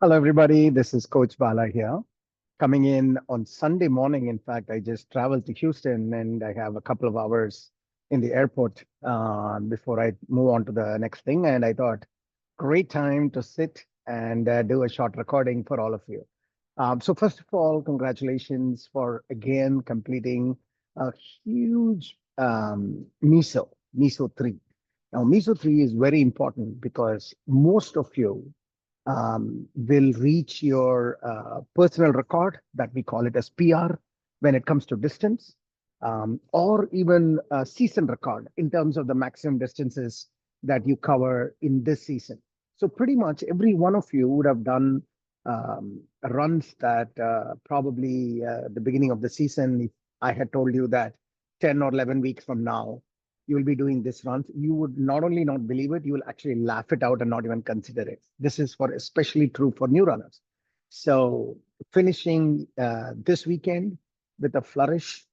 Hello, everybody. This is Coach Bala here, coming in on Sunday morning. In fact, I just traveled to Houston and I have a couple of hours in the airport before I move on to the next thing. And I thought, great time to sit and do a short recording for all of you. So, first of all, congratulations for again completing a huge MISO 3. Now, MISO 3 is very important because most of you will reach your personal record that we call it as PR when it comes to distance, or even a season record in terms of the maximum distances that you cover in this season. So pretty much every one of you would have done runs that probably the beginning of the season, if I had told you that 10 or 11 weeks from now, you will be doing this run, you would not only not believe it, you will actually laugh it out and not even consider it. This is for especially true for new runners. So finishing this weekend with a flourish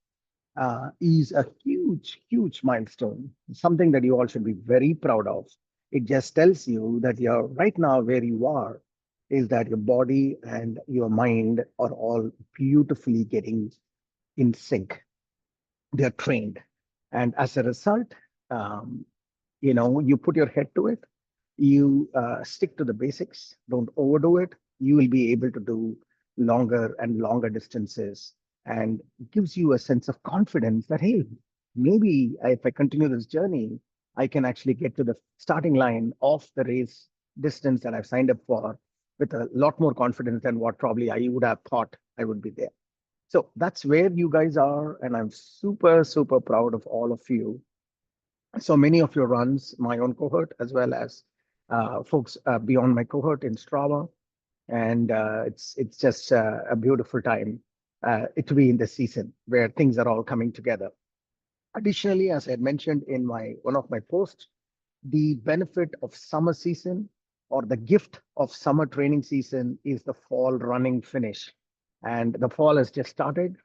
is a huge, huge milestone, something that you all should be very proud of. It just tells you that you're right now where you are, is that your body and your mind are all beautifully getting in sync. They're trained. And as a result, um, you put your head to it, you stick to the basics, don't overdo it, you will be able to do longer and longer distances, and gives you a sense of confidence that, hey, maybe if I continue this journey, I can actually get to the starting line of the race distance that I've signed up for with a lot more confidence than what probably I would have thought I would be there. So that's where you guys are, and I'm super, super proud of all of you. So many of your runs, my own cohort, as well as folks beyond my cohort in Strava, and it's just a beautiful time to be in the season where things are all coming together. Additionally, as I had mentioned in my one of my posts, the benefit of summer season or the gift of summer training season is the fall running finish. And the fall has just started.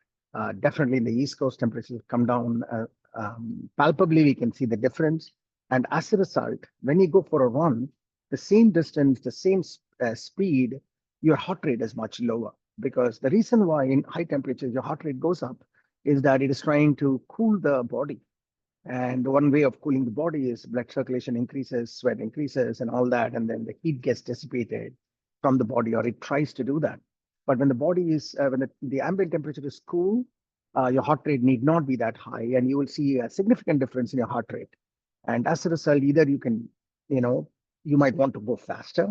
Definitely in the East Coast, temperatures have come down palpably. We can see the difference. And as a result, when you go for a run, the same distance, the same speed, your heart rate is much lower. Because the reason why in high temperatures your heart rate goes up is that it is trying to cool the body, and one way of cooling the body is blood circulation increases, sweat increases, and all that. And then the heat gets dissipated from the body, or it tries to do that. But when the body is, when the ambient temperature is cool, your heart rate need not be that high, and you will see a significant difference in your heart rate. And as a result, either you can, you know, you might want to go faster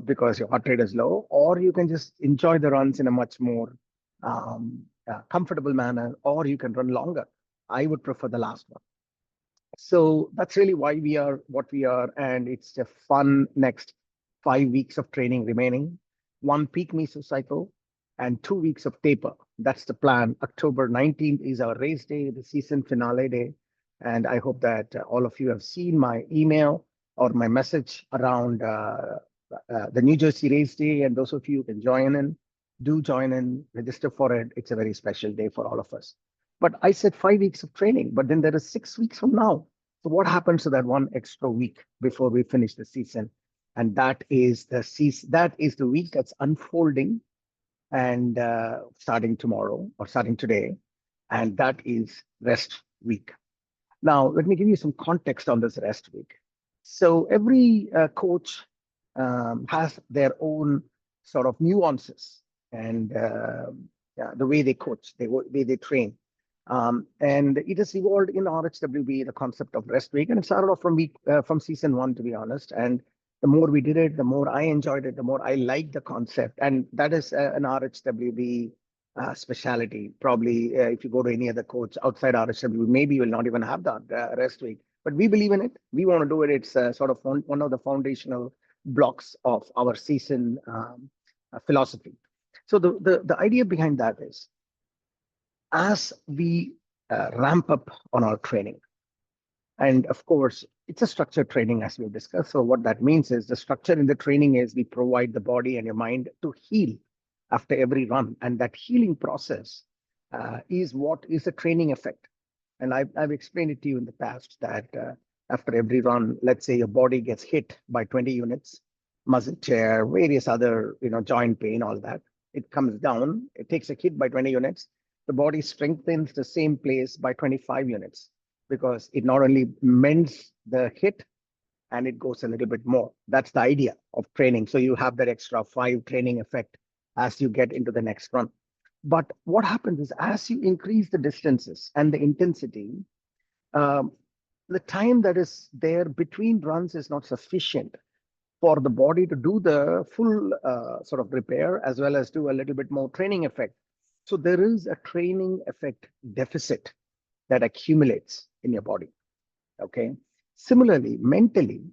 because your heart rate is low, or you can just enjoy the runs in a much more comfortable manner, or you can run longer. I would prefer the last one. So that's really why we are what we are, and it's a fun next 5 weeks of training remaining, one peak meso cycle, and 2 weeks of taper. That's the plan. October 19th is our race day, the season finale day, and I hope that all of you have seen my email or my message around the New Jersey race day, and those of you who can join in, do join in, register for it. It's a very special day for all of us. But I said 5 weeks of training, but then there is 6 weeks from now. So what happens to that one extra week before we finish the season? And that is the season. That is the week that's unfolding, and starting tomorrow or starting today, and that is rest week. Now, let me give you some context on this rest week. So every coach has their own sort of nuances and yeah, the way they coach, the way they train. And it has evolved in RHWB, the concept of rest week, and it started off from season one, to be honest. And the more we did it, the more I enjoyed it, the more I liked the concept, and that is an RHWB speciality. Probably, if you go to any other coach outside RHWB, maybe you will not even have that rest week. But we believe in it. We want to do it. It's sort of one of the foundational blocks of our season philosophy. So the idea behind that is, as we ramp up on our training, and of course, it's a structured training as we've discussed. So what that means is the structure in the training is we provide the body and your mind to heal after every run. And that healing process is what is a training effect. And I've explained it to you in the past that after every run, let's say your body gets hit by 20 units, muscle tear, various other, joint pain, all that. It comes down, it takes a hit by 20 units. The body strengthens the same place by 25 units because it not only mends the hit and it goes a little bit more. That's the idea of training. So you have that extra 5 training effect as you get into the next run. But what happens is as you increase the distances and the intensity, um, the time that is there between runs is not sufficient for the body to do the full sort of repair as well as do a little bit more training effect. So there is a training effect deficit that accumulates in your body. Okay. Similarly, mentally,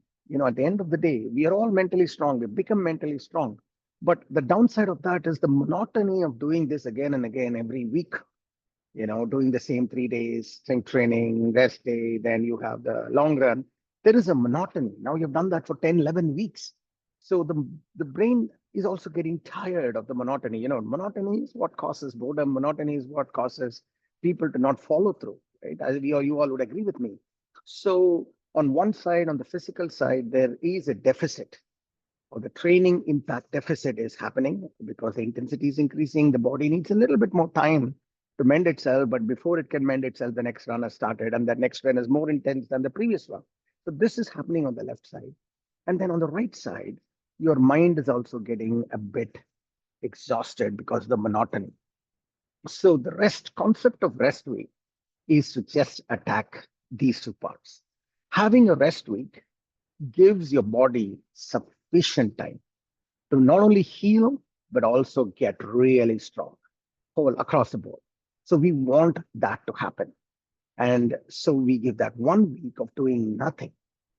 at the end of the day, we are all mentally strong. We become mentally strong. But the downside of that is the monotony of doing this again and again every week, doing the same 3 days, strength training, rest day, then you have the long run. There is a monotony. Now you've done that for 10, 11 weeks. So the brain is also getting tired of the monotony. Monotony is what causes boredom. Monotony is what causes people to not follow through, right? As you all would agree with me. So on one side, on the physical side, there is a deficit or the training impact deficit is happening because the intensity is increasing. The body needs a little bit more time to mend itself, but before it can mend itself, the next run has started, and that next run is more intense than the previous one. So this is happening on the left side. And then on the right side, your mind is also getting a bit exhausted because of the monotony. So the rest concept of rest week is to just attack these two parts. Having a rest week gives your body sufficient time to not only heal, but also get really strong whole across the board. So we want that to happen. And so we give that 1 week of doing nothing,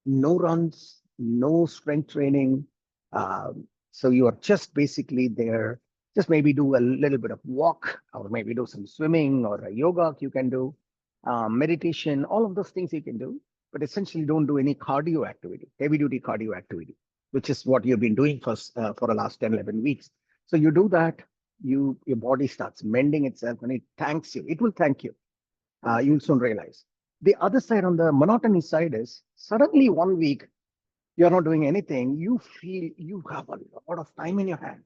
no runs, no strength training. So you are just basically there, just maybe do a little bit of walk or maybe do some swimming or a yoga you can do, meditation, all of those things you can do, but essentially don't do any cardio activity, heavy duty cardio activity, which is what you've been doing for the last 10, 11 weeks. So you do that, your body starts mending itself and it thanks you. It will thank you. You'll soon realize. The other side on the monotony side is suddenly 1 week you're not doing anything. You feel you have a lot of time in your hand.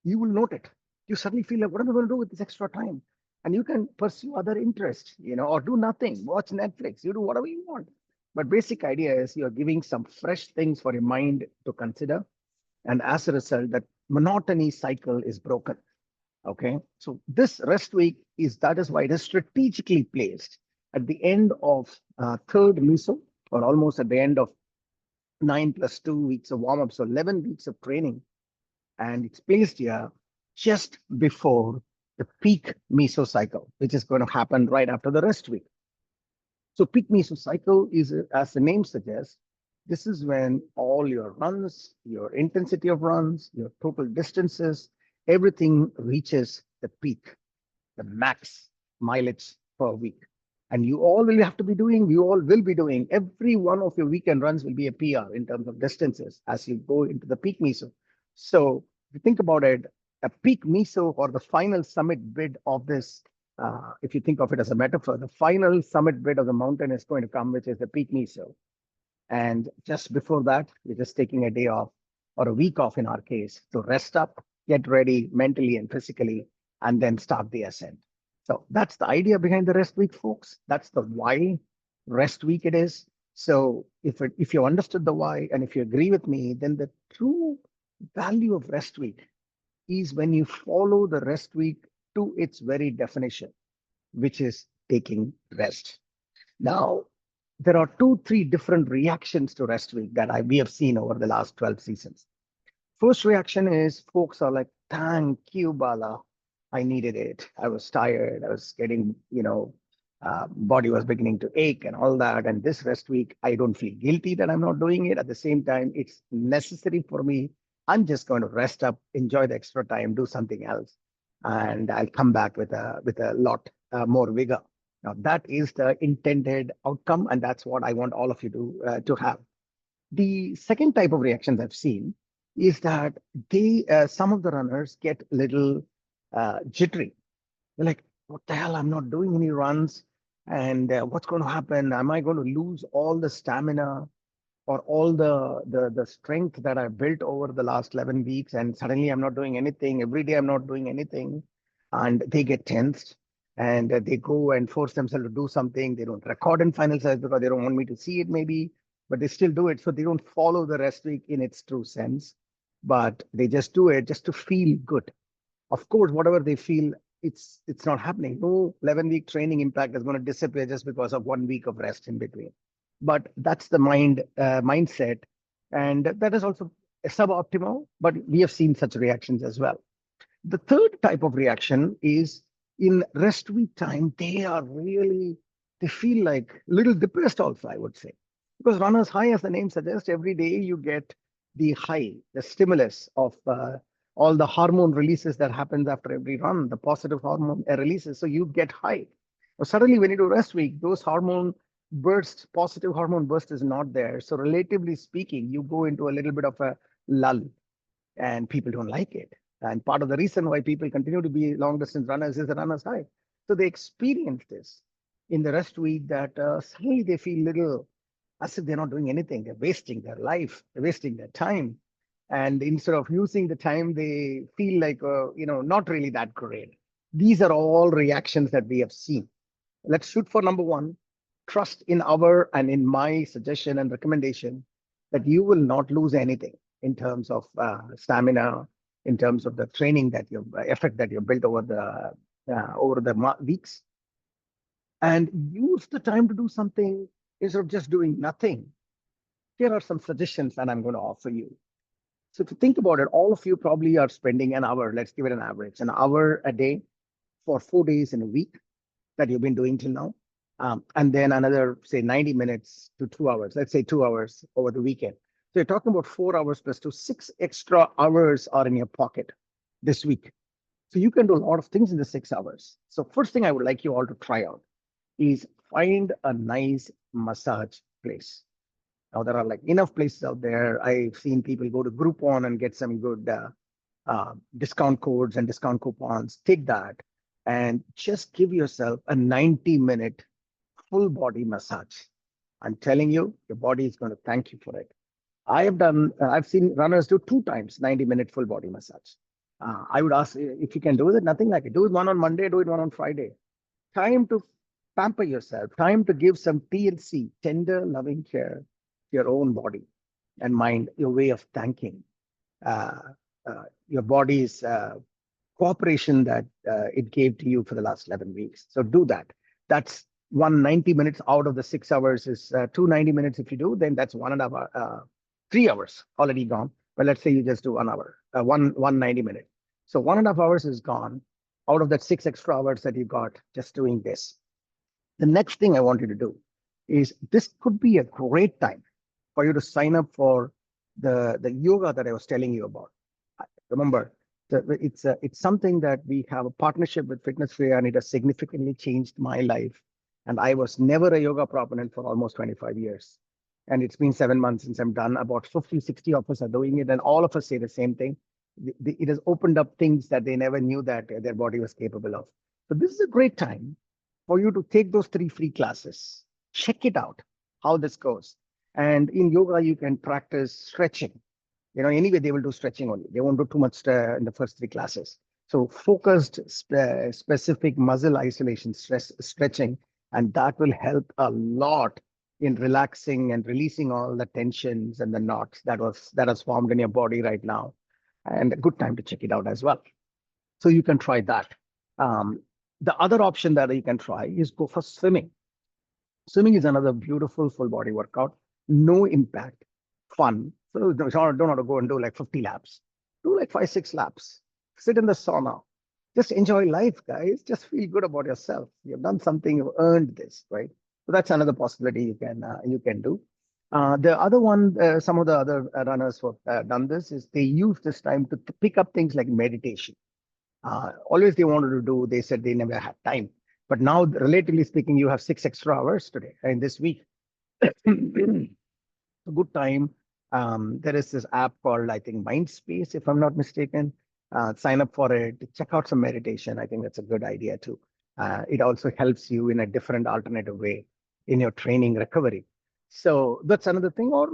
You will note it. You suddenly feel like, what am I going to do with this extra time? And you can pursue other interests, or do nothing, watch Netflix, you do whatever you want. But basic idea is you're giving some fresh things for your mind to consider. And as a result, that monotony cycle is broken. Okay. So this rest week that is why it is strategically placed at the end of third meso or almost at the end of 9 + 2 weeks of warm-up. So 11 weeks of training. And it's placed here just before the peak meso cycle, which is going to happen right after the rest week. So peak meso cycle is, as the name suggests, this is when all your runs, your intensity of runs, your total distances, everything reaches the peak, the max mileage per week. And you all will have to be doing, you all will be doing, every one of your weekend runs will be a PR in terms of distances as you go into the peak meso. So if you think about it, a peak meso or the final summit bid of this, if you think of it as a metaphor, the final summit bid of the mountain is going to come, which is the peak meso. And just before that, we're just taking a day off or a week off in our case to rest up, get ready mentally and physically, and then start the ascent. So that's the idea behind the rest week, folks. That's the why rest week it is. So if you understood the why and if you agree with me, then the true value of rest week is when you follow the rest week to its very definition, which is taking rest. Now, there are 2, 3 different reactions to rest week that we have seen over the last 12 seasons. First reaction is folks are like, thank you, Bala. I needed it. I was tired. I was getting, body was beginning to ache and all that. And this rest week, I don't feel guilty that I'm not doing it. At the same time, it's necessary for me. I'm just going to rest up, enjoy the extra time, do something else. And I'll come back with a lot more vigor. Now, that is the intended outcome. And that's what I want all of you to have. The second type of reactions I've seen is that some of the runners get a little jittery. They're like, what the hell? I'm not doing any runs. And what's going to happen? Am I going to lose all the stamina? or all the strength that I built over the last 11 weeks, and suddenly I'm not doing anything. Every day I'm not doing anything, and they get tensed, and they go and force themselves to do something. They don't record in final size because they don't want me to see it, maybe, but they still do it. So they don't follow the rest week in its true sense, but they just do it just to feel good. Of course, whatever they feel, it's not happening. No 11-week training impact is going to disappear just because of 1 week of rest in between. But that's the mindset, and that is also suboptimal. But we have seen such reactions as well. The third type of reaction is in rest week time. They feel like a little depressed also, I would say, because runners high, as the name suggests, every day you get the high, the stimulus of all the hormone releases that happens after every run, the positive hormone releases. So you get high. But suddenly when you do rest week, those hormone bursts, positive hormone burst is not there. So relatively speaking, you go into a little bit of a lull, and people don't like it. And part of the reason why people continue to be long distance runners is the runner's high. So they experience this in the rest week, that suddenly they feel little as if they're not doing anything. They're wasting their life, they're wasting their time. And instead of using the time, they feel like, not really that great. These are all reactions that we have seen. Let's shoot for number one. Trust in our and in my suggestion and recommendation that you will not lose anything in terms of stamina, in terms of the training that you effect that you built over the weeks, and use the time to do something instead of just doing nothing. Here are some suggestions that I'm going to offer you. So if you think about it, all of you probably are spending an hour, let's give it an average, an hour a day for 4 days in a week that you've been doing till now. And then another, say, 90 minutes to 2 hours, let's say 2 hours over the weekend. So you're talking about 4 hours plus 2, 6 extra hours are in your pocket this week. So you can do a lot of things in the 6 hours. So first thing I would like you all to try out is find a nice massage place. Now there are like enough places out there. I've seen people go to Groupon and get some good discount codes and discount coupons. Take that and just give yourself a 90-minute full body massage. I'm telling you, your body is going to thank you for it. I've seen runners do 2 times 90-minute full body massage. I would ask if you can do it, nothing like it. Do it one on Monday, do it one on Friday. Time to pamper yourself, time to give some TLC, tender, loving care to your own body and mind, your way of thanking uh, your body's cooperation that it gave to you for the last 11 weeks. So do that. That's 190 minutes out of the 6 hours is 290 minutes. If you do, then that's 1.5 3 hours already gone. But let's say you just do 1 hour, 190 minute. So 1.5 hours is gone out of that 6 extra hours that you got just doing this. The next thing I want you to do is this could be a great time for you to sign up for the yoga that I was telling you about. Remember, it's something that we have a partnership with Fitness Fair, and it has significantly changed my life. And I was never a yoga proponent for almost 25 years. And it's been 7 months since I'm done. About 50, 60 of us are doing it, and all of us say the same thing. It has opened up things that they never knew that their body was capable of. So this is a great time for you to take those 3 free classes. Check it out, how this goes. And in yoga, you can practice stretching. Anyway, they will do stretching only. They won't do too much in the first 3 classes. So focused, specific muscle isolation, stretching, and that will help a lot in relaxing and releasing all the tensions and the knots that has formed in your body right now. And a good time to check it out as well. So you can try that. The other option that you can try is go for swimming. Swimming is another beautiful full body workout, no impact, fun. So don't have to go and do like 50 laps. Do like 5, 6 laps. Sit in the sauna. Just enjoy life, guys. Just feel good about yourself. You've done something. You've earned this, right? So that's another possibility you can do. The other one, some of the other runners who have done this is they use this time to pick up things like meditation. Always they wanted to do. They said they never had time. But now, relatively speaking, you have 6 extra hours today in this week. A good time. There is this app called, I think, Mindspace, if I'm not mistaken. Sign up for it. Check out some meditation. I think that's a good idea too. It also helps you in a different alternative way in your training recovery. So that's another thing. Or,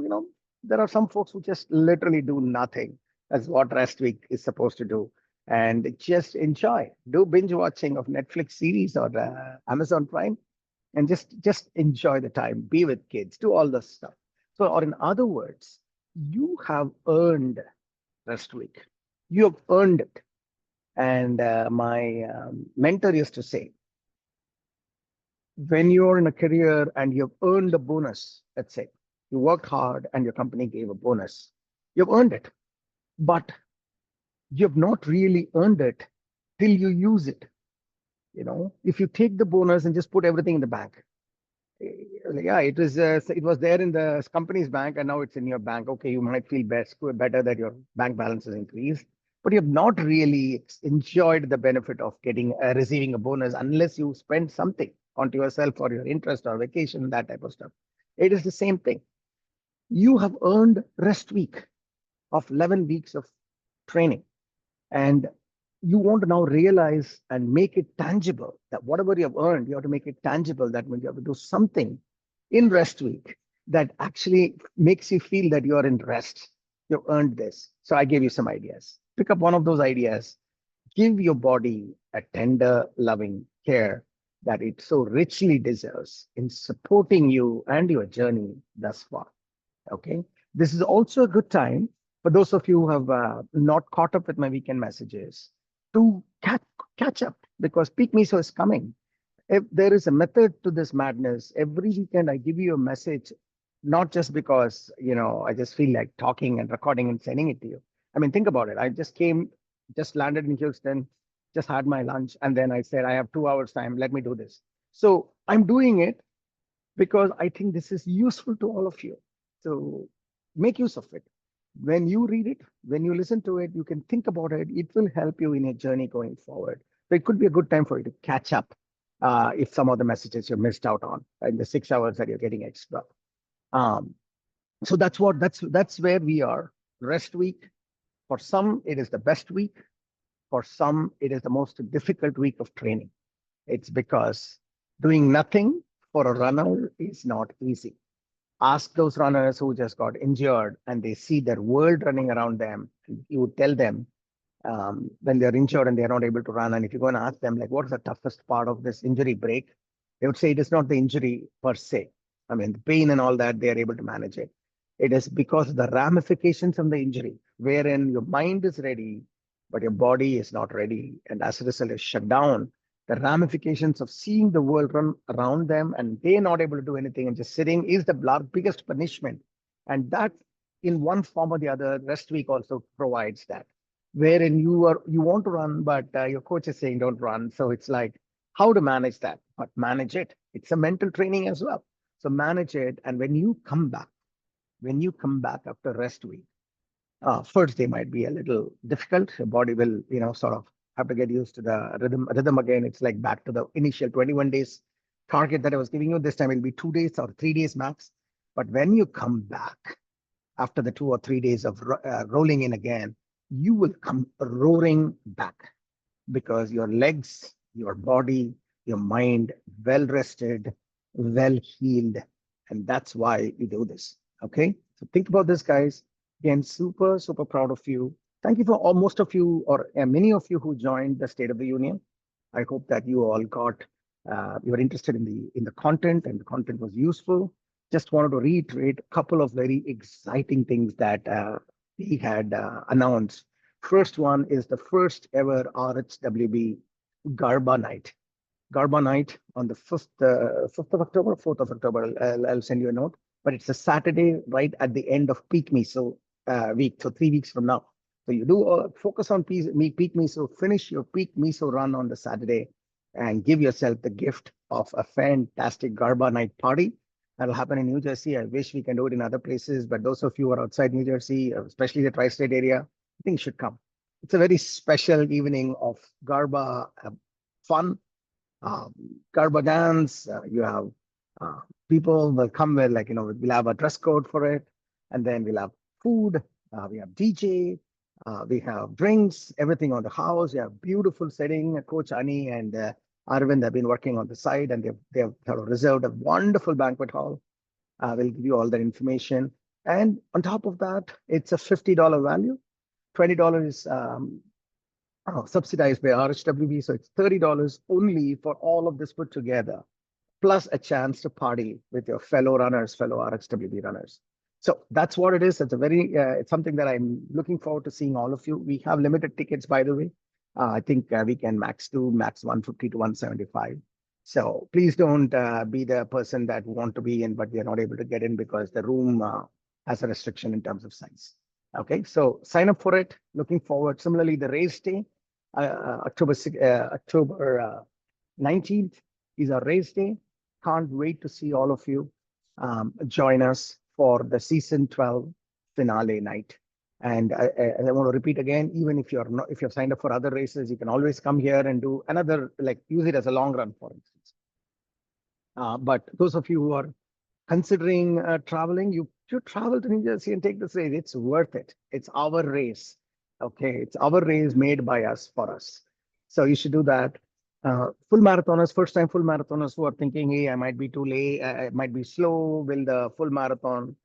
there are some folks who just literally do nothing. That's what Rest Week is supposed to do. And just enjoy, do binge watching of Netflix series or Amazon Prime, and just enjoy the time, be with kids, do all this stuff. So, or in other words, you have earned Rest Week. You have earned it. And my mentor used to say, when you're in a career and you've earned a bonus, let's say you worked hard and your company gave a bonus, you've earned it, but you've not really earned it till you use it. If you take the bonus and just put everything in the bank, yeah, it was there in the company's bank and now it's in your bank. Okay, you might feel better that your bank balance has increased, but you have not really enjoyed the benefit of getting receiving a bonus unless you spend something onto yourself for your interest or vacation, that type of stuff. It is the same thing. You have earned rest week of 11 weeks of training, and you want to now realize and make it tangible that whatever you have earned, you have to make it tangible. That when you have to do something in rest week that actually makes you feel that you are in rest, you've earned this. So I gave you some ideas. Pick up one of those ideas. Give your body a tender, loving care that it so richly deserves in supporting you and your journey thus far. Okay. This is also a good time for those of you who have not caught up with my weekend messages to catch up, because Peak Miso is coming. If there is a method to this madness, every weekend I give you a message, not just because, I just feel like talking and recording and sending it to you. I mean, think about it. I just landed in Houston, just had my lunch, and then I said, I have 2 hours time. Let me do this. So I'm doing it because I think this is useful to all of you. So make use of it. When you read it, when you listen to it, you can think about it. It will help you in your journey going forward. So it could be a good time for you to catch up if some of the messages you missed out on in the 6 hours that you're getting extra. Um, so that's where we are. Rest week. For some, it is the best week. For some, it is the most difficult week of training. It's because doing nothing for a runner is not easy. Ask those runners who just got injured and they see their world running around them. You would tell them when they're injured and they're not able to run. And if you go and ask them, like, what's the toughest part of this injury break? They would say it is not the injury per se. I mean, the pain and all that, they are able to manage it. It is because of the ramifications from the injury, wherein your mind is ready, but your body is not ready. And as a result, is shut down. The ramifications of seeing the world run around them and they're not able to do anything and just sitting is the biggest punishment. And that, in one form or the other, Rest Week also provides that, wherein you want to run, but your coach is saying don't run. So it's like how to manage that, but manage it. It's a mental training as well. So manage it, and when you come back after Rest Week, first they might be a little difficult. Your body will, sort of have to get used to the rhythm again. It's like back to the initial 21 days target that I was giving you. This time it'll be 2 days or 3 days max. But when you come back after the 2 or 3 days of rolling in again, you will come roaring back because your legs, your body, your mind, well rested, well healed. And that's why we do this. Okay. So think about this, guys. Again, super, super proud of you. Thank you for all, most of you, or many of you who joined the State of the Union. I hope that you all you were interested in the content and the content was useful. Just wanted to reiterate a couple of very exciting things that we had announced. First one is the first ever RHWB Garba night. Garba night on the 5th of October, 4th of October. I'll send you a note. But it's a Saturday right at the end of Peak Miso week, so 3 weeks from now. So you do focus on Peak Miso, finish your Peak Miso run on the Saturday, and give yourself the gift of a fantastic Garba night party. That'll happen in New Jersey. I wish we can do it in other places, but those of you who are outside New Jersey, especially the tri-state area, I think you should come. It's a very special evening of Garba fun, um, Garba dance. You have people will come with, like, we'll have a dress code for it, and then we'll have food. We have DJ. We have drinks, everything on the house. We have beautiful setting. Coach Ani and Arvind have been working on the side, and they have sort of reserved a wonderful banquet hall. We'll give you all that information. And on top of that, it's a $50 value. $20 is subsidized by RHWB. So it's $30 only for all of this put together, plus a chance to party with your fellow runners, fellow RHWB runners. So that's what it is. It's a it's something that I'm looking forward to seeing all of you. We have limited tickets, by the way. I think we can max 150 to 175. So please don't be the person that want to be in, but you're not able to get in because the room has a restriction in terms of size. Okay, so sign up for it. Looking forward. Similarly, the race day, October 19th is our race day. Can't wait to see all of you join us for the season 12 finale night. And I want to repeat again, even if you're not, if you've signed up for other races, you can always come here and do another, like use it as a long run, for instance. But those of you who are considering traveling, you should travel to New Jersey and take this race. It's worth it. It's our race. Okay, it's our race made by us for us. So you should do that. Full marathoners, first time full marathoners who are thinking, hey, I might be too late, I might be slow. Will the full marathon,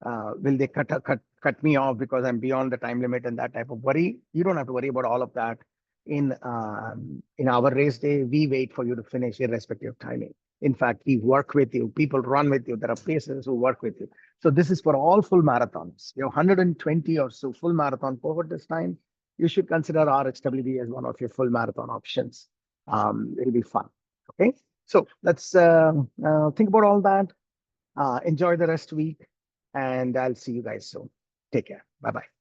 will they cut me off because I'm beyond the time limit and that type of worry? You don't have to worry about all of that. In our race day, we wait for you to finish irrespective of timing. In fact, we work with you. People run with you. There are pacers who work with you. So this is for all full marathons. You have 120 or so full marathon cohort this time. You should consider RHWB as one of your full marathon options. It'll be fun. Okay. So let's think about all that. Enjoy the rest week, and I'll see you guys soon. Take care. Bye-bye.